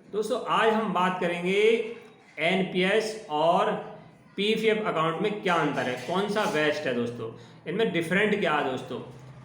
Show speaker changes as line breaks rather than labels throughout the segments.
दोस्तों आज हम बात करेंगे एनपीएस और पीपीएफ अकाउंट में क्या अंतर है, कौन सा बेस्ट है दोस्तों, इनमें डिफरेंट क्या है दोस्तों।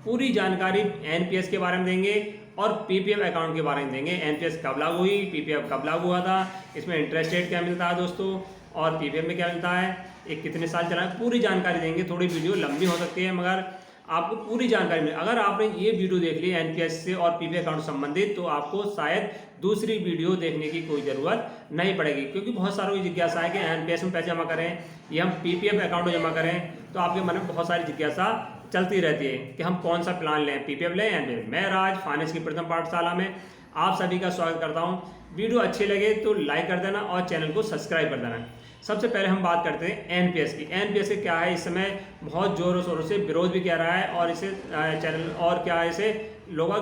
पूरी जानकारी एनपीएस के बारे में देंगे और पीपीएफ अकाउंट के बारे में देंगे। एनपीएस कब लागू हुई, पीपीएफ कब लागू हुआ था, इसमें इंटरेस्ट रेट क्या मिलता है दोस्तों और पीपीएफ में क्या मिलता है, एक कितने साल चला है, पूरी जानकारी देंगे। थोड़ी वीडियो लंबी हो सकती है मगर आपको पूरी जानकारी मिले। अगर आपने ये वीडियो देख ली एनपीएस से और पीपीएफ अकाउंट संबंधित तो आपको शायद दूसरी वीडियो देखने की कोई ज़रूरत नहीं पड़ेगी, क्योंकि बहुत सारों की जिज्ञासा है कि एनपीएस में पैसे जमा करें या हम पीपीएफ अकाउंट में जमा करें, तो आपके मन में बहुत सारी जिज्ञासा चलती रहती है कि हम कौन सा प्लान लें, पीपीएफ लें या एनपीएफ। मैं राज फाइनेंस की प्रथम पाठशाला में आप सभी का स्वागत करता हूँ। वीडियो अच्छी लगे तो लाइक कर देना और चैनल को सब्सक्राइब कर देना। सबसे पहले हम बात करते हैं एनपीएस की। एनपीएस से क्या है, इस समय बहुत जोरों शोरों से विरोध भी किया रहा है और इसे चैनल और क्या है, इसे लोग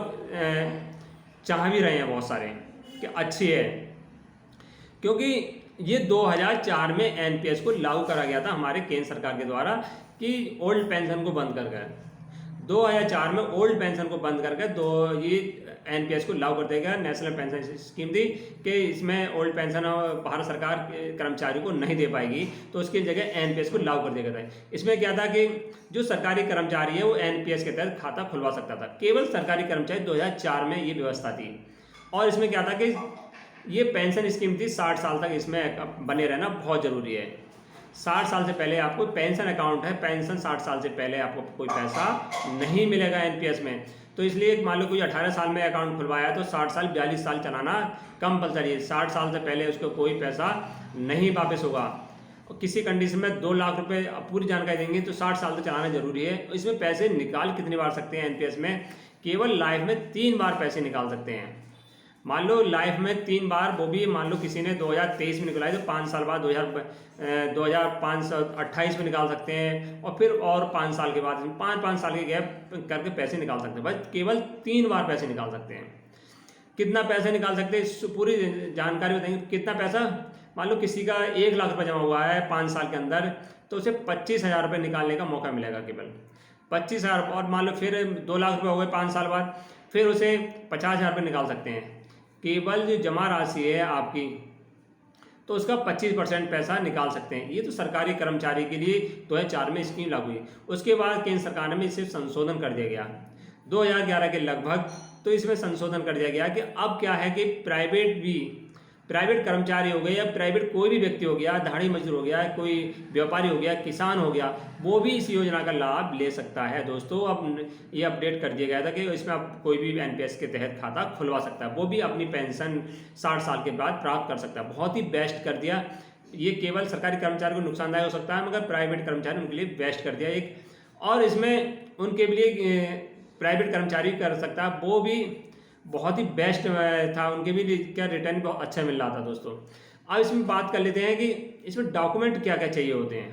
चाह भी रहे हैं बहुत सारे कि अच्छी है, क्योंकि ये 2004 में एनपीएस को लागू करा गया था हमारे केंद्र सरकार के द्वारा कि ओल्ड पेंशन को बंद कर गए। 2004 में ओल्ड पेंशन को बंद करके ये एनपीएस को लागू कर दिया गया। नेशनल पेंशन स्कीम थी कि इसमें ओल्ड पेंशन भारत सरकार के कर्मचारियों को नहीं दे पाएगी, तो उसकी जगह एनपीएस को लागू कर दिया गया था। इसमें क्या था कि जो सरकारी कर्मचारी है वो एनपीएस के तहत खाता खुलवा सकता था, केवल सरकारी कर्मचारी। 2004 में ये व्यवस्था थी। और इसमें क्या था कि ये पेंशन स्कीम थी, 60 साल तक इसमें बने रहना बहुत ज़रूरी है। 60 साल से पहले आपको पेंशन अकाउंट है, पेंशन 60 साल से पहले आपको कोई पैसा नहीं मिलेगा एनपीएस में। तो इसलिए मान लो कोई 18 साल में अकाउंट खुलवाया तो 60 साल 42 साल चलाना कंपलसरी है। 60 साल से पहले उसको कोई पैसा नहीं वापस होगा। और किसी कंडीशन में 2 लाख रुपए पूरी जानकारी देंगे तो 60 साल तक चलाना जरूरी है। इसमें पैसे निकाल कितनी बार सकते हैं एनपीएस में, केवल लाइफ में 3 बार पैसे निकाल सकते हैं। मान लो लाइफ में 3 बार, वो भी मान लो किसी ने 2023 में निकलाई तो 5 साल बाद 2528 में निकाल सकते हैं, और फिर और 5 साल के बाद 5 साल के गैप करके पैसे निकाल सकते हैं। बस केवल 3 बार पैसे निकाल सकते हैं। कितना पैसा निकाल सकते हैं पूरी जानकारी बताएंगे। कितना पैसा, मान लो किसी का 1 लाख रुपये जमा हुआ है 5 साल के अंदर, तो उसे 25,000 रुपये निकालने का मौका मिलेगा, केवल 25,000। और मान लो फिर 2 लाख रुपये हो गए 5 साल बाद, फिर उसे 50,000 रुपये निकाल सकते हैं। केवल जो जमा राशि है आपकी, तो उसका 25% पैसा निकाल सकते हैं। ये तो सरकारी कर्मचारी के लिए 2004 में स्कीम लागू हुई। उसके बाद केंद्र सरकार ने इसे संशोधन कर दिया गया 2011 के लगभग। तो इसमें संशोधन कर दिया गया कि अब क्या है कि प्राइवेट कर्मचारी हो गए या प्राइवेट कोई भी व्यक्ति हो गया, दिहाड़ी मजदूर हो गया, कोई व्यापारी हो गया, किसान हो गया, वो भी इस योजना का लाभ ले सकता है दोस्तों। अब ये अपडेट कर दिया गया था कि इसमें अब कोई भी एनपीएस के तहत खाता खुलवा सकता है, वो भी अपनी पेंशन 60 साल के बाद प्राप्त कर सकता है। बहुत ही बेस्ट कर दिया। ये केवल सरकारी कर्मचारी को नुकसानदायक हो सकता है, मगर प्राइवेट कर्मचारी उनके लिए बेस्ट कर दिया एक। और इसमें उनके लिए प्राइवेट कर्मचारी कर सकता है, वो भी बहुत ही बेस्ट था। उनके भी क्या रिटर्न बहुत अच्छा मिल रहा था दोस्तों। अब इसमें बात कर लेते हैं कि इसमें डॉक्यूमेंट क्या क्या चाहिए होते हैं।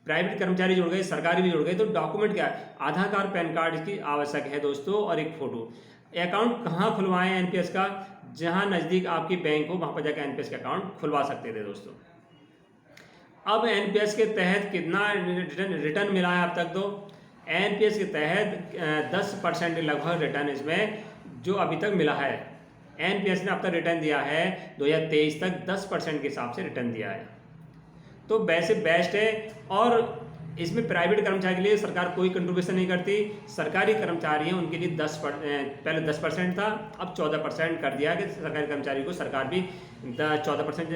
प्राइवेट कर्मचारी जुड़ गए, सरकारी भी जुड़ गए, तो डॉक्यूमेंट क्या है, आधार कार्ड, पैन कार्ड की आवश्यक है दोस्तों, और एक फ़ोटो। अकाउंट कहाँ खुलवाएं एनपीएस का, जहाँ नज़दीक आपकी बैंक हो वहाँ पर जाकर एनपीएस का अकाउंट खुलवा सकते थे दोस्तों। अब एनपीएस के तहत कितना रिटर्न मिला है अब तक, तो एनपीएस के तहत 10% लगभग रिटर्न इसमें जो अभी तक मिला है। एनपीएस ने अब तक रिटर्न दिया है 2023 तक 10% के हिसाब से रिटर्न दिया है, तो वैसे बेस्ट है। और इसमें प्राइवेट कर्मचारी के लिए सरकार कोई कंट्रीब्यूशन नहीं करती। सरकारी कर्मचारी हैं उनके लिए पहले 10% था, अब 14% कर दिया कि सरकारी कर्मचारी को सरकार भी 14%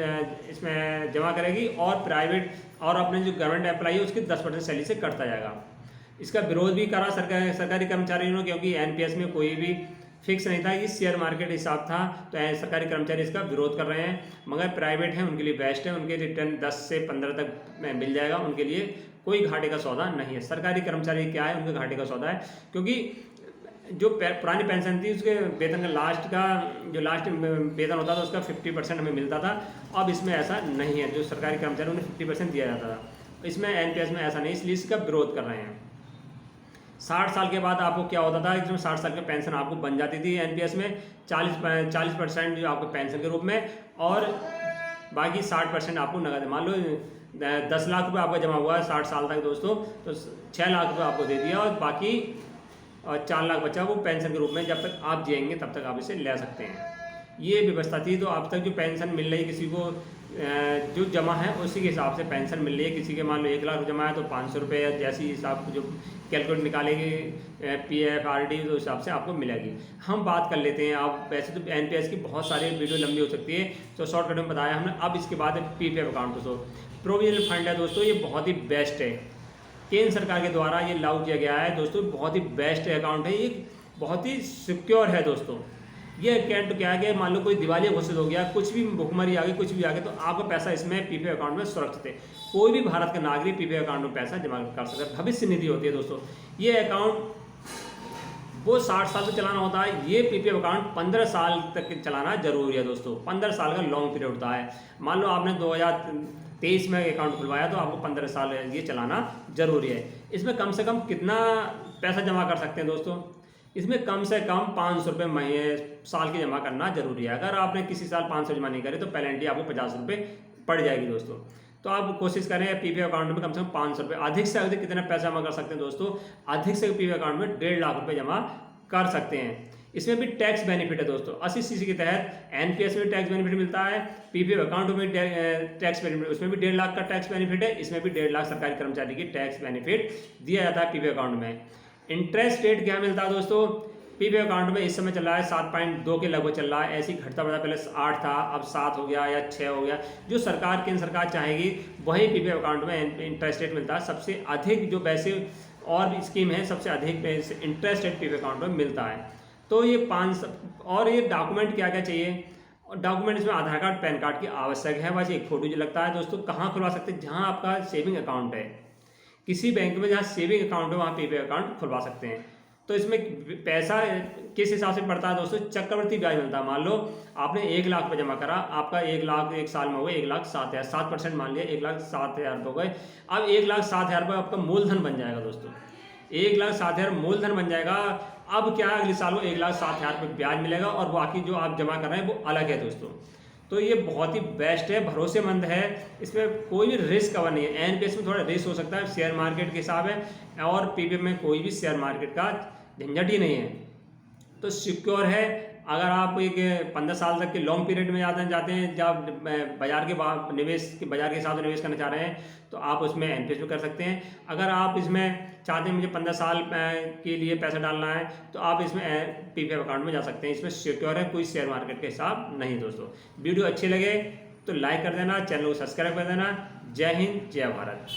इसमें जमा करेगी, और प्राइवेट और अपने जो गवर्नमेंट एम्प्लॉई है उसकी 10% सैलरी से कटता जाएगा। इसका विरोध भी करा सरकारी कर्मचारियों ने, क्योंकि एनपीएस में कोई भी फिक्स नहीं था, कि शेयर मार्केट हिसाब था, तो सरकारी कर्मचारी इसका विरोध कर रहे हैं। मगर प्राइवेट है उनके लिए बेस्ट है, उनके रिटर्न 10 से 15 तक मिल जाएगा, उनके लिए कोई घाटे का सौदा नहीं है। सरकारी कर्मचारी क्या है, उनके घाटे का सौदा है, क्योंकि जो पुरानी पेंशन थी उसके वेतन का लास्ट वेतन होता था उसका 50% हमें मिलता था। अब इसमें ऐसा नहीं है, जो सरकारी कर्मचारी उन्हें 50% दिया जाता था। इसमें एनपीएस में ऐसा नहीं, इसलिए इसका विरोध कर रहे हैं। 60 साल के बाद आपको क्या होता था, इसमें 60 साल की पेंशन आपको बन जाती थी एनपीएस में 40% जो आपको पेंशन के रूप में, और बाकी 60% आपको नगद। मान लो 10 लाख रुपये आपका जमा हुआ है 60 साल तक दोस्तों, तो 6 लाख रुपये आपको दे दिया, और बाकी 4 लाख बचा वो पेंशन के रूप में, जब तक आप जिएंगे तब तक आप इसे ले सकते हैं। ये व्यवस्था थी। तो अब तक जो पेंशन मिल रही किसी को जो जमा है उसी के हिसाब से पेंशन मिल रही है। किसी के मान लो 1 लाख जमा है तो 500 रुपये या जैसी हिसाब जो कैलकुलेट निकालेगी PF RD तो हिसाब से आपको मिलेगी। हम बात कर लेते हैं। आप वैसे तो NPS की बहुत सारी वीडियो लंबी हो सकती है, तो शॉर्टकट में बताया हमने। अब इसके बाद PPF अकाउंट दोस्तों, प्रोविजनल फंड है दोस्तों, ये बहुत ही बेस्ट है। केंद्र सरकार के द्वारा ये लागू किया गया है दोस्तों, बहुत ही बेस्ट अकाउंट है, ये बहुत ही सिक्योर है दोस्तों। ये अकाउंट क्या है कि मान लो कोई दिवालिया घोषित हो गया, कुछ भी भुखमरी आ गई, कुछ भी आ गया, तो आपका पैसा इसमें PPF अकाउंट में सुरक्षित है। कोई भी भारत का नागरिक PPF अकाउंट में पैसा जमा कर सकता है। भविष्य निधि होती है दोस्तों, ये अकाउंट वो 60 साल तक चलाना होता है। ये PPF अकाउंट 15 साल तक चलाना जरूरी है दोस्तों। 15 साल का लॉन्ग पीरियड होता है। मान लो आपने 2023 में अकाउंट खुलवाया तो आपको 15 साल ये चलाना जरूरी है। इसमें कम से कम कितना पैसा जमा कर सकते हैं दोस्तों? इसमें कम से कम 500 रुपये महीने साल की जमा करना जरूरी है। अगर आपने किसी साल 500 जमा नहीं करे तो पेनल्टी आपको 50 रुपये पड़ जाएगी दोस्तों। तो आप कोशिश करें PPF अकाउंट में कम से कम 500 रुपये, अधिक से अधिक कितना पैसा जमा कर सकते हैं दोस्तों? अधिक से PPF अकाउंट में 1.5 लाख रुपये जमा कर सकते हैं। इसमें भी टैक्स बेनिफिट है दोस्तों। 80 CC के तहत NPS में टैक्स बेनिफिट मिलता है, PPF अकाउंट में टैक्स बेनिफिट, उसमें भी 1.5 लाख का टैक्स बेनिफिट है। इसमें भी 1.5 लाख सरकारी कर्मचारी की टैक्स बेनिफिट दिया जाता है PPF अकाउंट में। इंटरेस्ट रेट क्या मिलता है दोस्तों? PPF अकाउंट में इस समय चल रहा है 7.2 के लगभग चल रहा है। ऐसे ही घटता बढ़ता, पहले 8 था, अब 7 हो गया या 6 हो गया। जो सरकार केंद्र सरकार चाहेगी वही PPF अकाउंट में इंटरेस्ट रेट मिलता है। सबसे अधिक जो वैसे और भी स्कीम है, सबसे अधिक इंटरेस्ट रेट PPF अकाउंट में मिलता है। तो ये 5 और ये डॉक्यूमेंट क्या क्या चाहिए? और डॉक्यूमेंट इसमें आधार कार्ड, पैन कार्ड की आवश्यक है। बस एक फोटो जो लगता है दोस्तों। कहाँ खुलवा सकते हैं? जहाँ आपका सेविंग अकाउंट है, किसी बैंक में जहाँ सेविंग अकाउंट है वहाँ PPF अकाउंट खुलवा सकते हैं। तो इसमें पैसा किस हिसाब से पड़ता है दोस्तों? चक्रवृद्धि ब्याज मिलता है। मान लो आपने 1 लाख रुपये जमा करा, आपका 1 लाख एक साल में हो गए 1,07,000, 7% मान लिया 1,07,000 हो गए। अब 1,07,000 रुपये आपका मूलधन बन जाएगा दोस्तों। 1,07,000 मूलधन बन जाएगा। अब क्या है, अगले साल को 1,07,000 रुपये ब्याज मिलेगा और बाकी जो आप जमा कर रहे हैं वो अलग है दोस्तों। तो ये बहुत ही बेस्ट है, भरोसेमंद है। इसमें कोई भी रिस्क कवर नहीं है। NPS में थोड़ा रिस्क हो सकता है, शेयर मार्केट के हिसाब है, और PPF में कोई भी शेयर मार्केट का झंझट ही नहीं है। तो सिक्योर है। अगर आप एक 15 साल तक के लॉन्ग पीरियड में जाते हैं, जब बाजार के बाजार के हिसाब से निवेश करना चाह रहे हैं, तो आप उसमें NPS में कर सकते हैं। अगर आप इसमें चाहते हैं मुझे 15 साल के लिए पैसा डालना है, तो आप इसमें PPF अकाउंट में जा सकते हैं। इसमें सिक्योर है, कोई शेयर मार्केट के हिसाब नहीं दोस्तों। वीडियो अच्छी लगे तो लाइक कर देना, चैनल को सब्सक्राइब कर देना। जय हिंद, जय भारत।